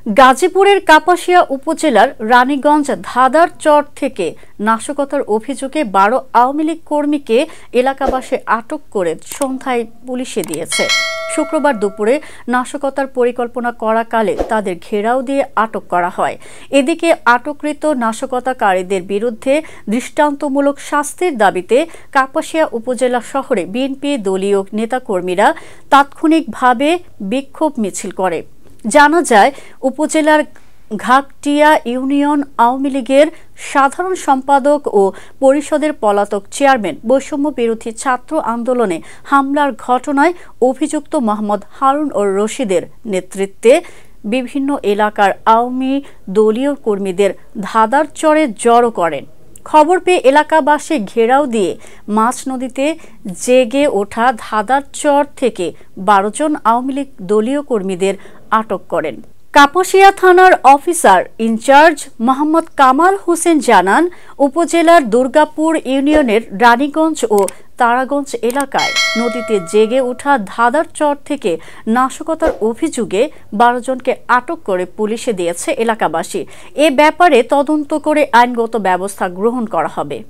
গাজীপুরের কাপাসিয়া উপজেলার রানীগঞ্জ ধাদার চর থেকে নাশকতার অভিযোগে ১২ আওয়ামী লীগ কর্মীকে এলাকাবাসী আটক করে সন্ধ্যায় পুলিশে দিয়েছে। শুক্রবার দুপুরে নাশকতার পরিকল্পনা করাকালে তাদের ঘেরাও দিয়ে আটক করা হয়। এদিকে আটককৃত নাশকতাকারীদের বিরুদ্ধে দৃষ্টান্তমূলক শাস্তির দাবিতে কাপাসিয়া উপজেলা শহরে বিএনপি দলীয় নেতাকর্মীরা তাৎক্ষণিকভাবে বিক্ষোভ মিছিল করে। জানা যায়, উপজেলার ঘাগটিয়া ইউনিয়ন আওয়ামী লীগের সাধারণ সম্পাদক ও পরিষদের পলাতক চেয়ারম্যান বৈষম্য বিরোধী ছাত্র আন্দোলনে হামলার ঘটনায় অভিযুক্ত মোহাম্মদ হারুন ও রশিদের নেতৃত্বে বিভিন্ন এলাকার আওয়ামী দলীয় কর্মীদের ধাদার চরে জড়ো করেন। খবর পেয়ে এলাকাবাসী ঘেরাও দিয়ে মাছ নদীতে জেগে ওঠা ধাদার চর থেকে ১২ জন আওয়ামী লীগ দলীয় কর্মীদের আটক করেন। কাপাসিয়া থানার অফিসার ইনচার্জ মোহাম্মদ কামাল হোসেন জানান, উপজেলার দুর্গাপুর ইউনিয়নের রানীগঞ্জ ও তারাগঞ্জ এলাকায় নদীতে জেগে ওঠা ধাদার চর থেকে নাশকতার অভিযোগে ১২ জনকে আটক করে পুলিশে দিয়েছে এলাকাবাসী। এ ব্যাপারে তদন্ত করে আইনগত ব্যবস্থা গ্রহণ করা হবে।